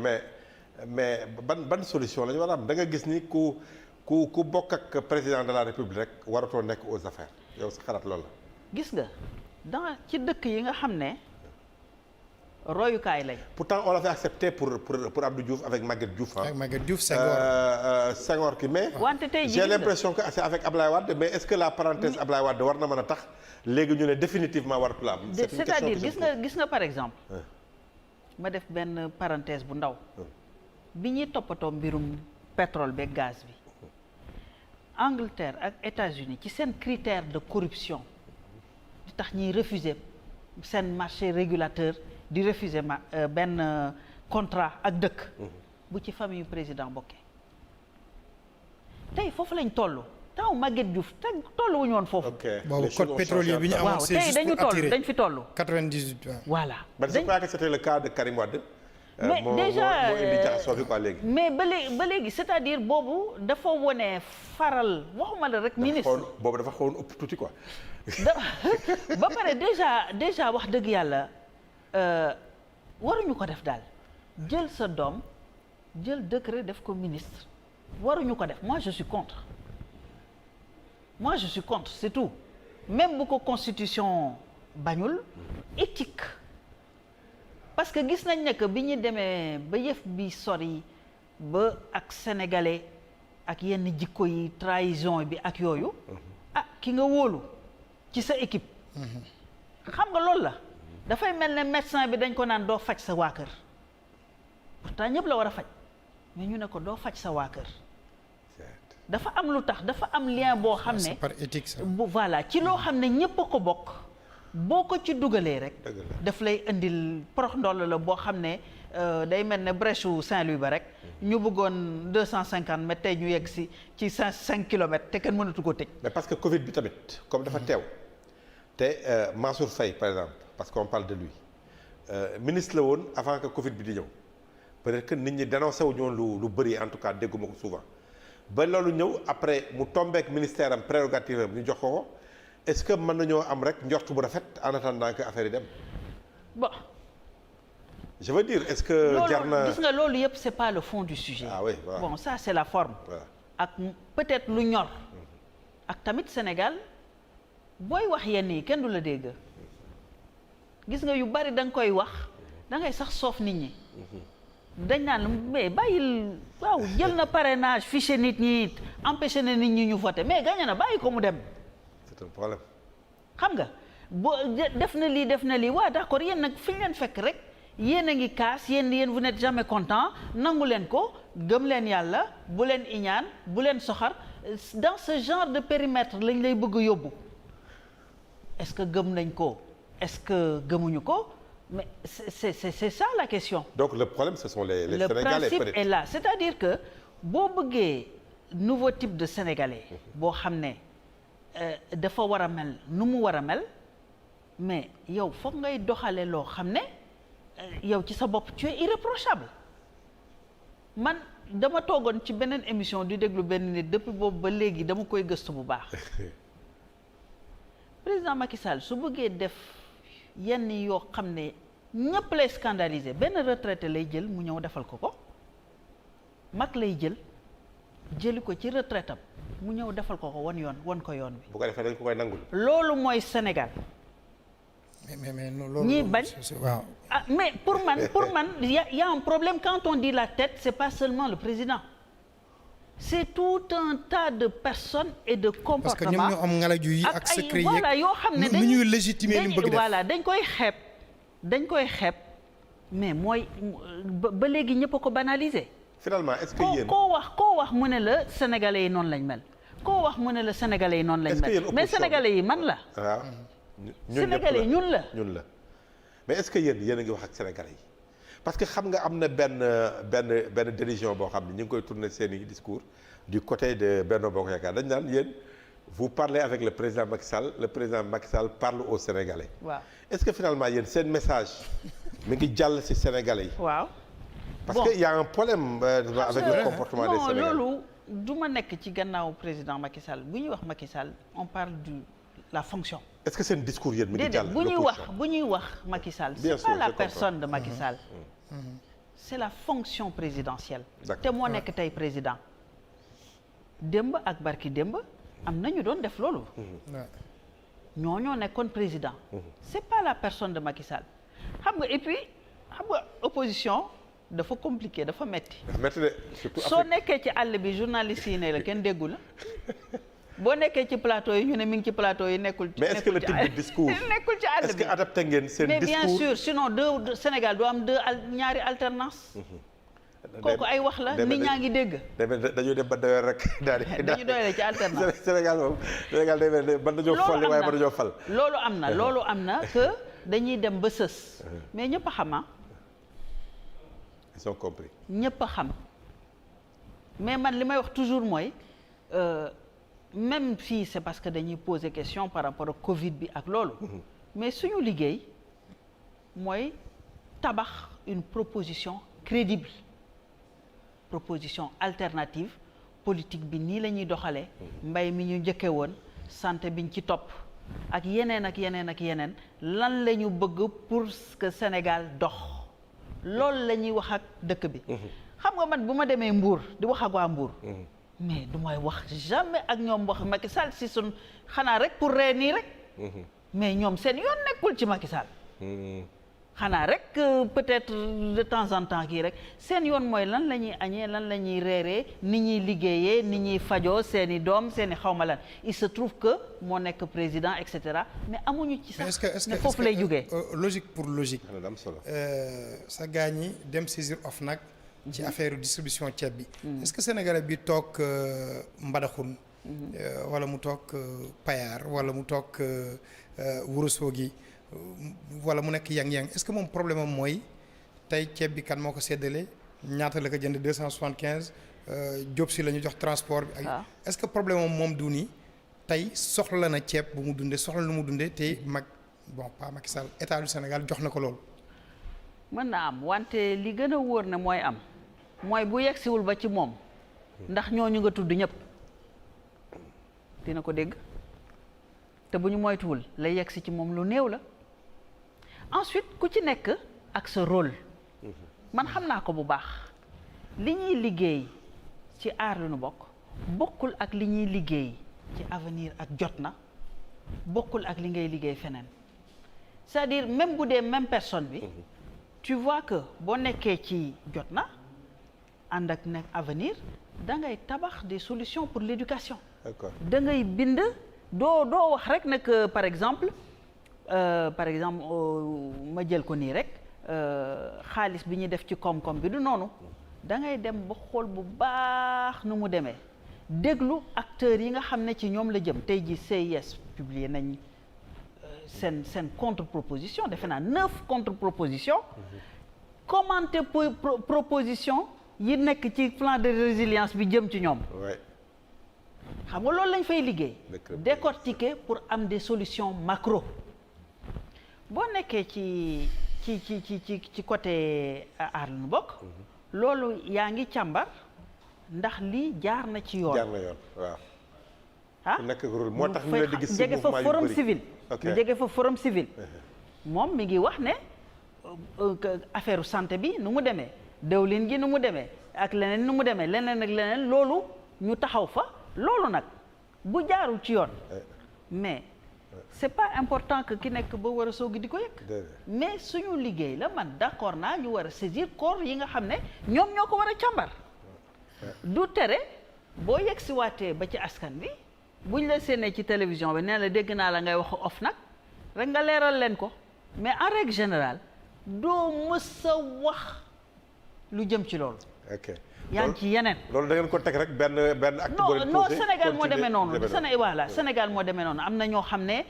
mais ban solution la ñu war a am da nga gis ni ku bokk ak président de la république rek waratoo nekk aux affaires yow sa xalaat loolu la. gis nga ci dëkk yi nga xam ne royukaay lañ. pourtant on l'avait accepté pour Abdou Diouf avec Maguette Diouf avec Maguette Diouf Senghor ki mais. wante tey j'ai l'impression que c'est avec Ablaye Wade mais est-ce que la parenthèse Ablaye Wade war na mën a tax léegi ñu ne définitivement waratul am. c'est-à-dire gis nga par exemple. ma def benn parenthèse bu ndaw. bi ñuy toppatoo mbirum pétrole beeg gaz bi. Angleterre ak États-Unis ci seen critère de corruption di tax ñuy refuser seen marché régulateur di refuser benn contrat ak dëkk. bu ci famille président bokkee. tey foofu lañ toll taw Maguette Diouf te tollu wuñu woon foofu. boobu code pétrolier bi ñu amoon waaw tey dañu toll dañ fi toll. 98 waaw. voilà. je crois que c'était le cas de Karim Wade. mais déjà moo indi jaxasoo bi quoi léegi. mais ba léegi c'est-à-dire boobu dafa wone faral waxuma la rek. ministre boobu dafa xawoon ëpp tuuti quoi. ba pare déjà wax dëgg yàlla waruñu ko def daal jël sa doom jël décret def ko ministre waruñu ko def moi je suis contre c'est tout même bu ko constitution bañul éthique. parce que gis nañ ne que bi ñu demee ba yëf bi sori ba ak sénégalais ak yenn jikko yi trahison bi ak yooyu ki nga wóolu ci sa équipe xam nga loolu la dafay mel ne médecin bi dañ ko naan doo faj sa waa kër pourtant ñëpp la war a faj mais ñu ne ko doo faj sa waa kër dafa am lu tax dafa am lien boo xam ne par éthique ça. voilà ci loo xam ne ñëpp a ko bokk boo ko ci dugalee rek daf lay indil porox ndoll la boo xam ne day mel ne brèche u Saint-Louis ba rek ñu bëggoon 250 mètres tey ñu yegg ci 5 kilomètres te kenn mënatu ko tëj. mais parce que Covid bi tamit comme dafa teew te Mansour Faye par exemple parce qu'on parle de lui ministre la woon avant que Covid bi di ñëw peut-être que nit ñi dénoncé wu ñoon lu bëri en tout cas dégguma ko souvent ba loolu ñëw après mu tombeek ministère am prérogative am ñu jox ko. est-ce que mën nañoo am rek njort bu rafet en attendant que affaire yi dem. bon. je veux dire est-ce que. jar na gis nga loolu yëpp c'est pas le fond du sujet. ah oui voilà. bon ça c'est la forme. voilà ak peut-être lu ñor. ak tamit Sénégal booy wax yenn yi kenn du la dégg. gis nga yu bari da nga koy wax da ngay sax soof nit ñi. dañ naan mais bàyyil waaw jël na parrainage fiché nit ñi empêché na nit ñi ñu voter mais gagné na bàyyi ko mu dem. c'est un problème. xam nga boo def na lii waaw d'accord yéen nag fi ñu leen fekk rek yéen a ngi kaas yéen vous n'êtes jamais content nangu leen ko gëm leen yàlla bu leen iñaan bu leen soxar dans ce genre de périmètre lañ lay bëgg a yóbbu est-ce que gëm nañ ko est-ce que gëmuñu ko mais c'est ça la question. donc le problème ce sont les le Sénégalais principe peut-être. est là c'est-à-dire que boo bëggee nouveau type de Sénégalais boo xam ne dafa war a mel nu mu war a mel mais yow foog ngay doxale loo xam ne yow ci sa bopp tu es irréprochable man dama toogoon ci beneen émission di déglu benn nit depuis boobu ba léegi dama koy gëstu bu baax président Macky Sall su bëggee def yenn yoo xam ne ñëpp lay scandaliser benn retraité lay jël mu ñëw defal ko mag lay jëli ko ci retraitam mu ñëw defal ko won ko yoon bi. bu ko defee dañ ko koy nangul. loolu mooy Sénégal. mais loolu. ñii bañ waaw. ah mais pour man y a un problème quand on dit la tête c'est pas seulement le président c'est tout un tas de personnes et de comportements. parce que ñoom ñoo am ngalaju yi ak secret yi voilà yoo xam ne nu ñuy légitimer li mu bëgg def voilà dañ koy xeeb mais mooy ba léegi ñëpp a ko banaliser. finalement est-ce que yéen koo wax mu ne la sénégalais yi noonu lañ mel koo wax mu ne la sénégalais yi noonu lañ mel mais sénégalais yi man la. waaw sénégalais yi ñun la mais est-ce que yéen a ngi wax ak sénégalais yi parce que xam nga am na benn dérision boo xam ne ñu ngi koy tourner seeni discours du côté de Benno Bokk Yaakaar dañ naan yéen vous parlez avec le président Macky Sall le président Macky Sall parle aux sénégalais. waaw est-ce que finalement yéen seen message mi ngi jàll ci sénégalais yi. waaw. parce que y a un problème avec le comportement des Sénégalais. loolu du ma nekk ci gannaaw président Macky Sall bu ñuy wax Macky Sall on parle de la fonction. est-ce que seen discours yéen mi ngi jàll. bu ñuy wax Macky Sall. c'est pas la personne de Macky Sall. c'est la fonction présidentielle. te moo nekk tey président. démb ak barki démb am na ñu doon def loolu. ñoo nekkoon président. c'est pas la personne de Macky Sall. xam nga et puis xam nga opposition dafa compliqué dafa metti. de surtout soo nekkee ci àll bi journaliste yi ne la kenn déggu la. boo nekkee ci plateau yi ñu ne mi ngi ci plateau yi nekkul. mais est-ce que le type de discours nekkul ci àll bi est-ce que adapté ngeen seen discours mais bien sûr sinon Sénégal doo am ñaari alternance. kooku ay wax la nit ñaa ngi dégg. dañoo dem ba doyoo rek. dañu doyoo ci alternance. Sénégal moom Sénégal day mel ne ban dañoo fal waaye ba dañoo fal. loolu am na que dañuy dem ba sës. mais ñëpp a xam ils sont compris. ñëpp a xam mais man li may wax toujours mooy. même fii c'est parce que dañuy poser question par rapport ak Covid bi ak loolu. mais suñu liggéey mooy tabax une proposition crédible proposition alternative politique bi nii la ñuy doxalee. mbay mi ñu njëkkee woon santé biñ ci topp ak yeneen ak yeneen lan la ñu bëgg pour que Sénégal dox loolu la ñuy wax ak dëkk bi. xam nga man bu ma demee Mbour di wax ak waa Mbour. mais du may wax jamais ak ñoom wax Macky Sall si sun xanaa rek pour ree nii rek. mais ñoom seen yoon nekkul ci Macky Sall. xanaa rek peut-être de temps en temps kii rek seen yoon mooy lan la ñuy añee lan la ñuy reeree ni ñuy liggéeyee ni ñuy fajoo seen i doom seen i xawma lan il se trouve que moo nekk président et cetera mais amuñu ci sax ne foofu lay jógee. logique pour logique. sa gaañ ñi dem saisir OFNAC ci affaire distribution ceeb bi. est-ce que sénégalais bi toog Mbadakhoune. wala mu toog Payar wala mu toog Ourossogui wala mu nekk yang-yang est-ce que moom problème am mooy tey ceeb bi kan moo ko séddale ñaata la ko jënd 275 Diop si la ñu jox transport bi. ak est-ce que problème am moom du ni tey soxla na ceeb bu mu dundee soxla lu mu dundee te pas Macky Sall état du Sénégal jox na ko loolu. mën na am wante li gën a wóor ne mooy am mooy bu yegsiwul ba ci moom ndax ñooñu nga tudd ñëpp dina ko dégg te bu ñu moytuwul lay yegsi ci moom lu néew la ensuite ku ci nekk ak sa rôle man xam naa ko bu baax li ñuy liggéey ci aar lu nu bokk bokkul ak li ñuy liggéey ci avenir ak jot na bokkul ak li ngay liggéey feneen c'est-à-dire même bu dee même personne bi tu vois que boo nekkee ci jot na ànd ak nekk avenir da ngay tabax des solutions pour l'éducation. D'accord. da ngay bind doo wax rek nag par exemple ma jël ko nii rek xaalis bi ñuy def ci koom-koom bi du noonu da ngay dem ba xool bu baax nu mu demee déglu acteurs yi nga xam ne ci ñoom la jëm tey ji CIS publier nañ seen contre-proposition defe naa 9 contre-propositions commenter proposition yi nekk ci plan de résilience bi jëm ci ñoom xam nga loolu lañ fay liggéey décortiquer pour am des solutions macro boo nekkee ci côté aar lu nu bokk loolu yaa ngi càmbar ndax lii jaar na ci yoon waaw nekk rôle moo tax ñu leen di gis jege fa forum civil ñu jege fa forum civil moom mi ngi wax ne affaire santé bi nu mu demee dëwlin gi nu mu demee ak leneen nu mu demee leneen ak leneen loolu ñu taxaw fa loolu nag bu jaarul ci yoon mais c'est pas important que ki nekk ba war a soogi di ko yëg mais suñu liggéey la man d'accord naa ñu war a saisir corps yi nga xam ne ñoom ñoo ko war a càmbar du tere boo yegg si waatee ba ci askan bi buñ la séenee ci télévision bi nee la dégg naa la ngay wax OFNAC rek nga leeral leen ko mais en règle générale doo mës a wax lu jëm ci loolu. ok yaa ngi ci yeneen. loolu da ngeen ko teg rek benn acte boo leen non Sénégal moo demee noonu voilà Sénégal moo demee noonu am na ñoo xam ne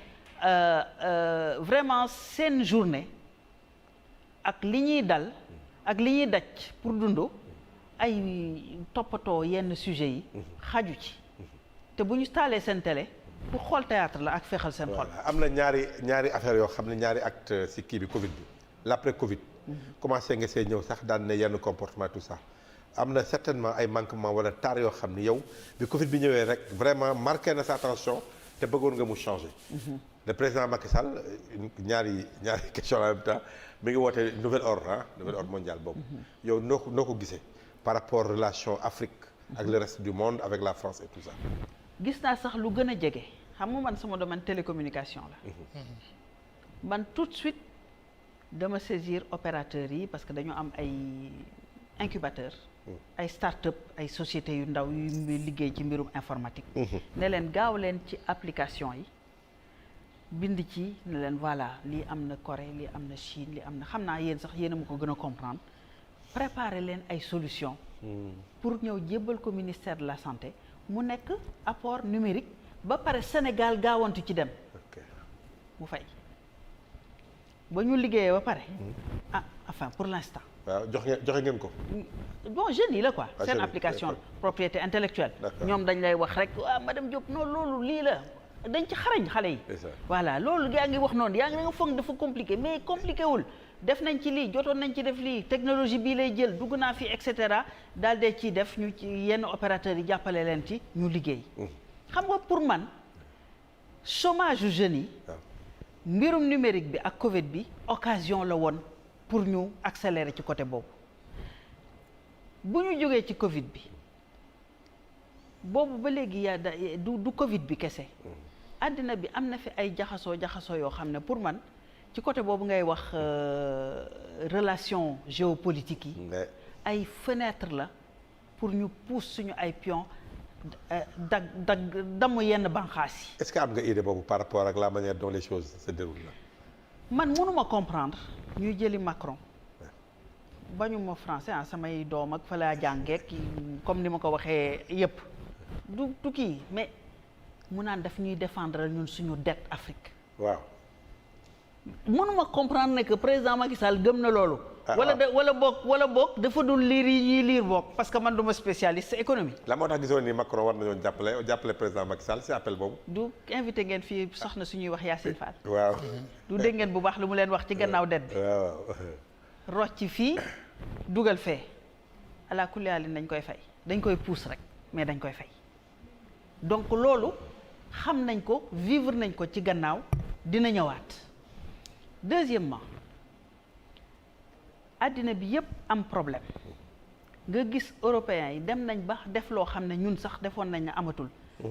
vraiment seen journée ak li ñuy dal ak li ñuy daj pour dund ay toppatoo yenn sujets yi xaju ci te bu ñu taalee seen télé pour xool théâtre la ak fexal seen xol. am na ñaari affaire yoo xam ne ñaari acte ci kii bi Covid bi l'après Covid. commencé nga see ñëw sax daan ne yenn comportement tout ça am na certainement ay manquements wala taar yoo xam ni yow bi Covid bi ñëwee rek vraiment marqué na sa attention te bëggoon nga mu changer. Le président Macky Sall ñaari question en même temps mi ngi woote nouvel ordre nouvel ordre mondial boobu. yow noo ko gisee par rapport relation Afrique ak le reste du monde avec la France et tout ça. gis naa sax lu gën a jege xam nga man sama domaine télécommunication la. man tout de suite dama saisir opérateurs yi parce que dañu am ay incubateurs. ay start-up ay sociétés yu ndaw yu liggéey ci mbirum informatique. ne leen gaaw leen ci application yi bind ci ne leen voilà lii am na Corée lii am na Chine lii am na xam naa yéen sax yéen a ma ko gën a comprendre préparer leen ay solutions. pour ñëw jébbal ko ministère de la santé mu nekk apport numérique ba pare Sénégal gaawantu ci dem. mu fay ba ñu liggéeyee ba pare. Enfin pour l'instant. waaw joxe ngeen ko. bon jeunes yi la quoi. seen application propriété intellectuelle. ñoom dañ lay wax rek madame Diop non loolu lii la dañ ci xarañ xale yi. voilà loolu yaa ngi wax noonu yaa ngi nga foog dafa compliqué mais compliqué wul def nañ ci lii jotoon nañ ci def lii technologie bii lay jël dugg naa fi et cetera daal de ciy def ñu ci yenn opérateurs yi jàppale leen ci ñu liggéey. xam nga pour man chômage yu jeunes yi. mbirum numérique bi ak Covid bi occasion la woon. pour ñu accélérer ci côté boobu bu ñu jógee ci Covid bi boobu ba léegi du Covid bi kese. àddina bi am na fi ay jaxasoo yoo xam ne pour man ci côté boobu ngay wax relation géopolitique yi. ay fenêtre la pour ñu pousse suñu ay pion damm yenn banqaas yi. est-ce que am nga idée boobu par rapport ak la manière dont les choses se déroulent là. man mënuma comprendre ñuy jëli Macron bañuma français samay doom ak fa laa jàngee comme ni ma ko waxee yépp du kii mais mu naan daf ñuy défendre ñun suñu dette Afrique. waaw. mënuma comprendre ne que président Macky Sall gëm na loolu. wala boog dafa dul liir yi ñuy liir boog parce que man duma spécialiste économie. la moo tax gisoon ni Macron war nañoo jàppale président Macky Sall si appel boobu. du invité ngeen fii soxna suñuy wax Yacine Fall. waaw. du dégg ngeen bu baax lu mu leen wax ci gannaaw det bi. waaw. rocc fii dugal fee ala kulli haalin dañ koy fay dañ koy pousse rek mais dañ koy fay donc loolu xam nañ ko vivre nañ ko ci gannaaw dina ñëwaat. Deuxièmement àddina bi yépp am problème nga gis européens yi dem nañ ba def loo xam ne ñun sax defoon nañ ne amatul.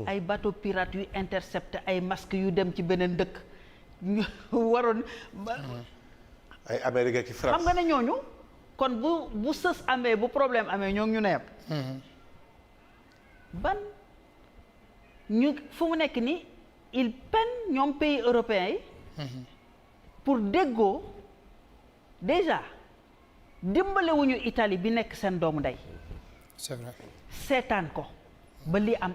ay bateau pirate yu intercepté ay masques yu dem ci beneen dëkk ñu waroon. ay Amérique ki France xam nga ne ñooñu kon bu sës amee bu problème amee ñoo ñu ne yem. ban ñu fu mu nekk nii il peine ñoom pays européens yi. pour déggoo déjà dimbalewuñu Italie bi nekk seen doomu ndey. c'est vrai. seetaan ko ba li am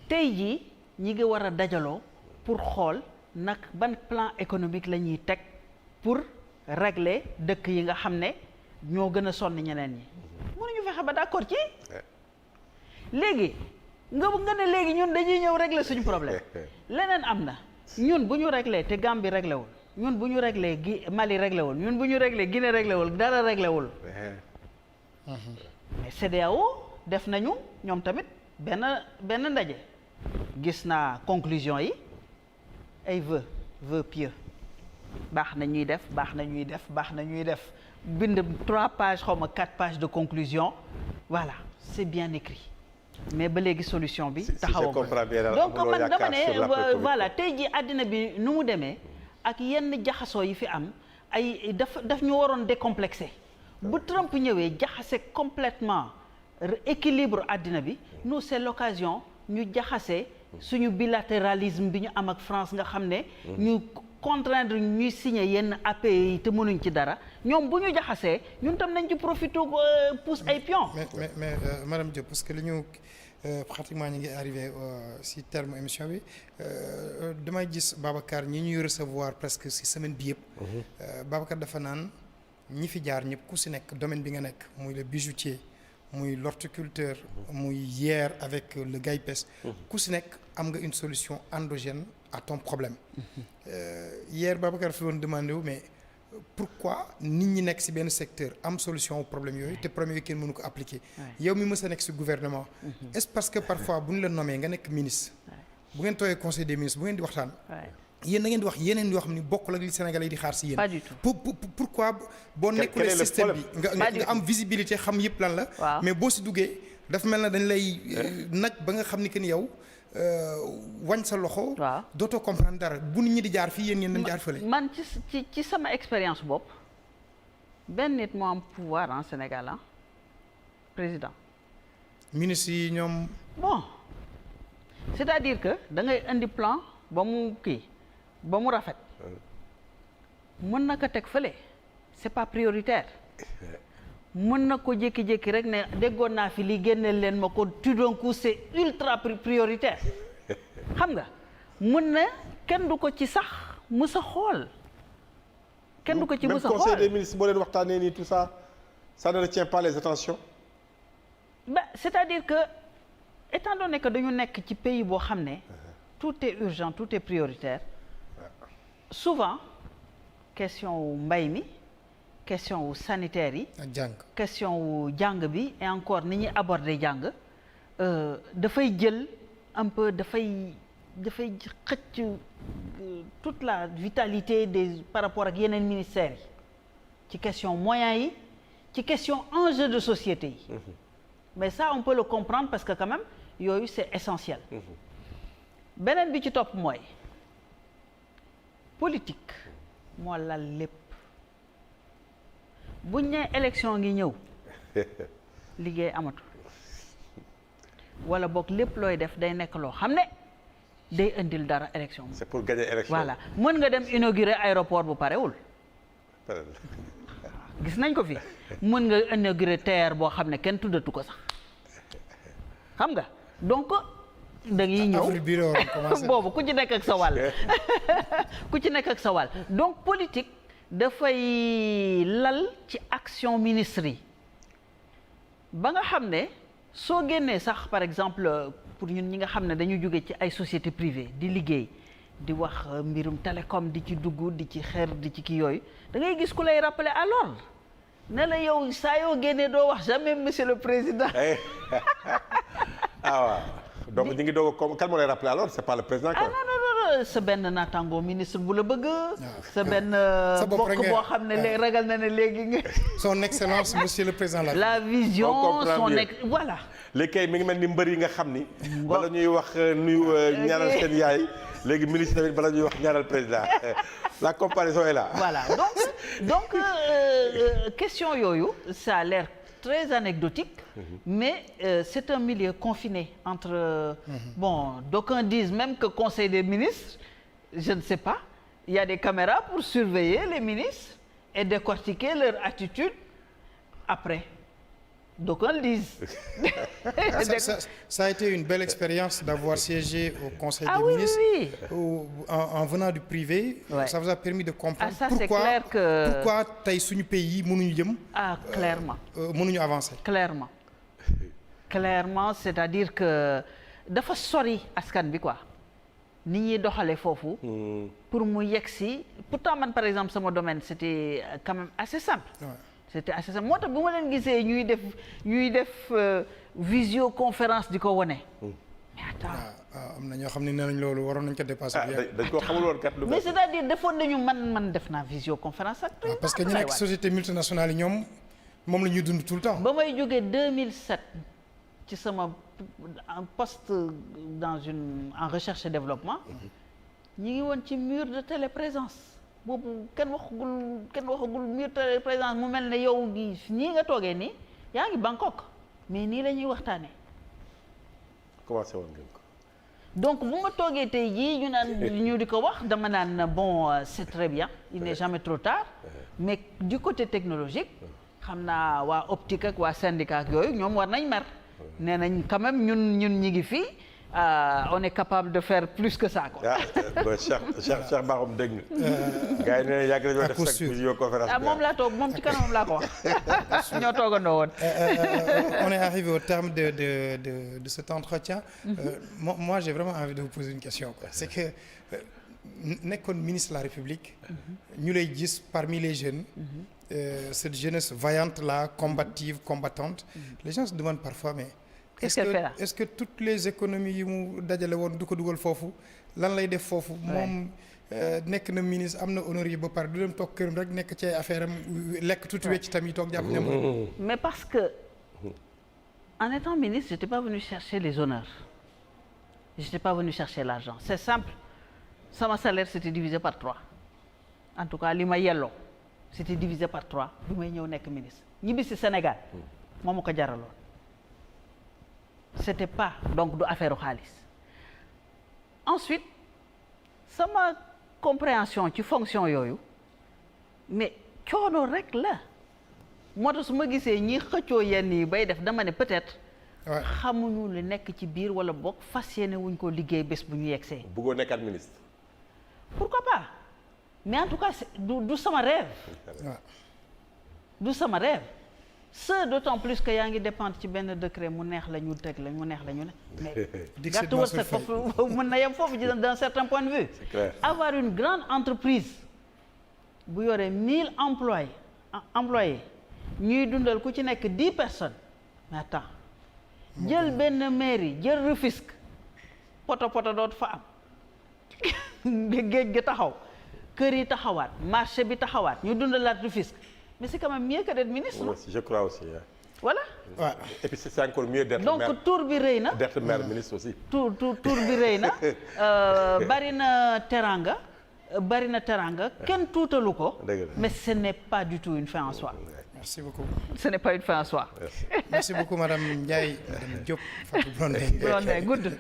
tey jii ñi ngi war a dajaloo pour xool nag ban plan économique la ñuy teg pour régler dëkk yi nga xam ne ñoo gën a sonn ñeneen ñi. mënuñu fexe ba d'accord ci. léegi nga ne léegi ñun dañuy ñëw régler suñu problème leneen am na. ñun bu ñu réglé te Gambie réglé wul ñun bu ñu réglé Mali réglé wul ñun bu ñu réglé Guinée réglé wul dara réglé wul. mais CEDEAO def nañu ñoom tamit benn ndaje gis naa conclusion yi ay vœux pieux baax na ñuy def bind 3 pages xaw ma 4 pages de conclusion voilà c'est bien écrit. mais ba léegi solution bi taxawoo donc man dama ne voilà tey jii àddina bi nu mu demee ak yenn jaxasoo yi fi am ay daf ñu waroon décomplexé bu Trump ñëwee jaxase complètement équilibre àddina bi nous c'est l'occasion ñu jaxase suñu bilatéralisme bi ñu am ak France nga xam ne ñu contraindre ñuy signer yenn APE yi te mënuñ ci dara ñoom bu ñu jaxasee ñun tam nañ ci profité pousse ay pion. mais madame Diop parce que li ñu pratiquement ñu ngi arrivé si terme émission bi damay gis Babacar ñi ñuy recevoir presque si semaine bi yëpp. Babacar dafa naan ñi fi jaar ñëpp ku si nekk domaine bi nga nekk muy le bijoutier muy l'horticulteur muy hier avec le GAIPES ku si nekk am nga une solution endogène à ton problème. Hier Babacar fi doon demandé wu mais pourquoi nit ñi nekk ci benn secteur am solution au problème yooyu te problème yooyu kenn mënu ko appliquer. yow mi mës a nekk ci gouvernement. est-ce parce que parfois bu ñu la nommé nga nekk ministre. bu ngeen tooyee conseil des ministres bu ngeen di waxtaan. yéen da ngeen di wax yeneen yoo xam ni bokkul ak li Sénégalais yi di xaar ci yéen. pas du tout pourquoi boo nekkulee système bi nga am visibilité xam yëpp lan la. mais boo ci duggee dafa mel na dañ lay naj ba nga xam ni que ni yow. wañ sa loxo. dootoo comprendre dara bu nit ñi di jaar fii yéen ngeen dem jaar fële. man ci sama expérience bopp benn nit moo am pouvoir en Sénégal président. ministre yi ñoom. bon c'est-à-dire que da ngay indi plan ba mu kii ba mu rafet. mën na ko teg fële c'est pas prioritaire. mën na ko jékki-jékki rek ne déggoon naa fi li génneel leen ma ko tout d'un coup c'est ultra prioritaire xam nga mën na kenn du ko ci sax mës a xool. kenn du ko ci mës a xool même conseil des ministres boo leen waxtaanee nii tout ça ça ne retient pas les attentions. C'est-à-dire que étant donné que dañu nekk ci pays boo xam ne tout est urgent tout est prioritaire souvent question wu mbay mi. question wu sanitaire yi. question wu jàng bi et encore ni ñuy aborder jàng dafay jël un peu dafay xëcc toute la vitalité par rapport ak yeneen ministères yi ci question moyens yi ci question enjeu de société yi. mais ça on peut le comprendre parce que quand même yooyu c'est essentiel. beneen bi ci topp mooy politique moo lal lépp. buñ ne élection ngi ñëw liggéey amatul wala boog lépp looy def day nekk loo xam ne day indil dara élection. c'est pour gagner élection. voilà mën nga dem inaugurer aéroport bu parewul. gis nañ ko fi mën nga inaugurer TER boo xam ne kenn tuddatu ko sax xam nga donc dañuy ñëw boobu ku ci nekk ak sa wàll ku ci nekk ak sa wàll donc politique. dafay lal ci action ministre yi ba nga xam ne soo génnee sax par exemple pour ñun ñi nga xam ne dañu jóge ci ay société privée di liggéey di wax mbirum télécom di ci dugg di ci xeer di ci kii yooyu da ngay gis ku lay rappeler à l'ordre ne la yow saa yoo génnee doo wax jamais monsieur le président. ah waaw donc ñu ngi doog a kan moo lay rappeler alors c'est pas le président. non sa benn naataango ministre bu la bëgg. sa benn bokk boo xam ne ragal na ne léegi nga. son excellence monsieur le président la vision son voilà. léegi kay mi ngi mel ni mbër yi nga xam ni. bala ñuy wax nuyu ñaanal seen yaay léegi ministre tamit bala ñuy wax ñaanal président la comparaison est là. voilà donc question yooyu ça a l'air très anecdotique. Mais c'est un milieu confiné entre bon d'aucuns disent même que conseil des ministres je ne sais pas il y a des caméras pour surveiller les ministres et décortiquer leur attitude après d'aucuns le disent. Ça a été une belle expérience d'avoir siégé au conseil des ministres. Oui. En venant du privé. Ça vous a permis de comprendre pourquoi tey suñu pays mënuñu jëm. Clairement. mënuñu avancer. Clairement c'est-à-dire que dafa sori askan bi quoi ni ñuy doxalee foofu. pour mu yegsi pourtant man par exemple sama domaine c'était quand même assez simple. C'était assez simple moo tax bu ma leen gisee ñuy def visioconférence di ko wone. mais attends am na ñoo xam ne nee nañ loolu waroon nañ ko dépasser. dañ ko xamul woon kat lu mais c'est-à-dire defoon nañu man def naa visioconférence ak. parce que ñu nekk société multinationale yi ñoom moom la ñuy dund tout le temps. ba may jógee 2007 ci sama poste en recherche et développement. ñi ngi woon ci mur de téléprésence. boobu kenn waxagul mur téléprésence mu mel ne yow nii nga toogee nii yaa ngi Bangkok mais nii la ñuy waxtaanee. commencé woon ngeen ko. donc bu ma toogee tey jii ñu di ko wax dama naan bon c'est très bien il n'est jamais trop tard mais du côté technologique xam naa waa optique ak waa syndicat ak yooyu ñoom war nañ mer nee nañ quand même ñun ñi ngi fii on est capable de faire plus que ça quoi. Cheikh Bakhoum dégg nga. gars yi nee yàgg nañoo def sax visioconférence. moom laa toog moom ci kanamam laa ko wax ñoo toogandoo woon. On est arrivé au terme de cet entretien. Moi j'ai vraiment envie de vous poser une question quoi. C'est que nekkoon ministre de la République ñu lay gis parmi les jeunes cette jeunesse vaillante là combative combattante les gens se demandent parfois mais est-ce que toutes les économies yi mu dajale woon du ko dugal foofu lan lay def foofu moom nekk na ministre am na honneur yi ba pare du dem toog këram rek nekk ci affaire am lekk tuuti wecc tamit toog jàpp ñam mais parce que en étant ministre j'étais pas venu chercher les honneurs j'étais pas venu chercher l'argent c'est simple sama salaire c'était divisé par 3 en tout cas li ma yelloo c'était divisé par 3 bi may ñëw nekk ministre ñibbi si Sénégal moo ma ko jaraloon c'était pas donc du affaire xaalis ensuite sama compréhension ci fonction yooyu mais coono rek la moo tax su ma gisee ñi xëccoo yenn yi bay def dama ne peut-être xamuñu lu nekk ci biir wala boog fas yéene wuñ ko liggéey bés bu ñu yegsee. bëggoo nekkaat ministre. pourquoi pas mais en tout cas du sama rêve. du sama rêve. ce d'autant plus que yaa ngi dépendre ci benn décret mu neex la ñu teg la mu neex la ñu ne. mais gàtt wërsëg foofu mën na yem foofu d'un certain point de vue. C'est clair. Avoir une grande entreprise bu yore 1000 employés ñuy dundal ku ci nekk 10 personnes mais attends jël benn mairie jël Rufisque poto dootu fa am géej gi taxaw kër yi taxawaat marché bi taxawaat ñu dundalaat Rufisque mais c'est quand même mieux que d'être ministre. Oui, je crois aussi. Voilà. Ouais. Et puis c'est encore mieux d'être donc maire. tour bi rëy na. D'être maire ministre aussi. tour bi rëy na bari na teranga kenn tuutalu ko. mais ce n'est pas du tout une fin en soi. Merci beaucoup. Ce n'est pas une fin en soi. Merci beaucoup madame Ndiaye, madame Diop, Fatou Blondin, good.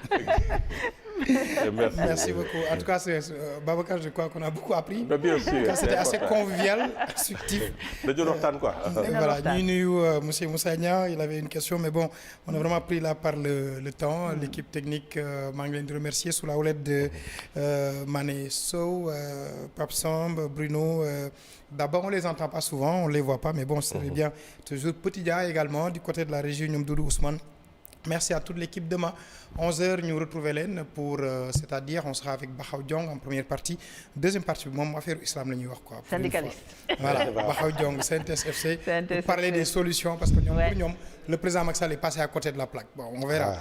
Merci beaucoup. En tout cas, Babacar, je crois qu'on a beaucoup appris. Mais bien sûr. C'était assez convivial, instructif. Quoi. Voilà, nous, monsieur Moussa Nia, il avait une question, mais bon, on a vraiment pris là par le temps. L'équipe technique, maa ngi leen di remercier sous la houlette de Mané Sow, Pape Samb, Bruno. D'abord, on les entend pas souvent, on les voit pas, mais bon, c'est bien. Toujours Petit Dia également, du côté de la région, ñoom Doudou Ousmane. Merci à toute l'équipe. Demain 11h ñu retrouver leen pour c'est-à-dire on sera avec Bakhaw Diong en première partie deuxième partie bi moom affaire islam la ñuy wax quoi. Syndicaliste. Voilà Bakhaw Diong CNTS FC. pour parler des solutions parce que ñoom pour ñoom le président Macky Sall est passé à côté de la plaque. Bon on verra.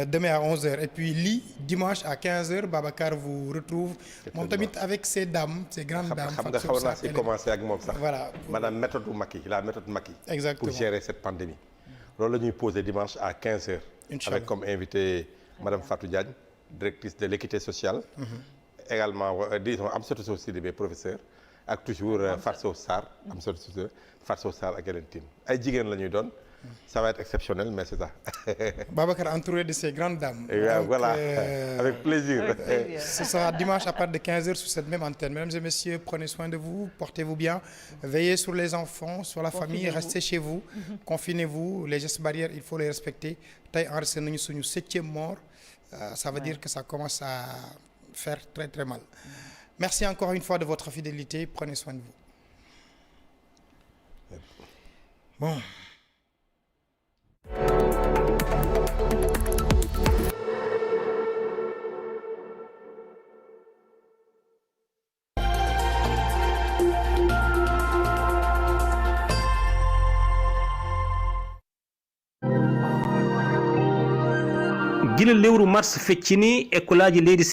Demain à 11h et puis lii dimanche à 15h Babacar vous retrouve moom tamit avec ces dames ces grandes dames. xam nga xaw naa si commencé ak moom sax. voilà maanaam méthode Macky la méthode Macky. exactement pour gérer cette pandémie. loolu la ñuy posé dimanche à 15h. avec comme invité madame Fatou Diagne directrice de l'équité sociale. également disons Amsatou Sow Sidibé professeur ak toujours Fatou Sarr Amsatou Fatou Sarr ak yeneen team ay jigéen la ñuy doon. ça va être exceptionnel mais c'est ça. Babacar entouré de ces grandes dames. Donc, voilà avec plaisir. Ce sera dimanche à partir de 15h sur cette même antenne. Mesdames et messieurs, prenez soin de vous, portez-vous bien, veillez sur les enfants, sur la famille, restez chez vous, confinez-vous, les gestes barrières, il faut les respecter. Tey enregistré nañu suñu 7e mort, ça veut dire que ça commence à faire très très mal. Merci encore une fois de votre fidélité, prenez soin de vous. Bon. gila lewru mars feccini e ko laaji leydi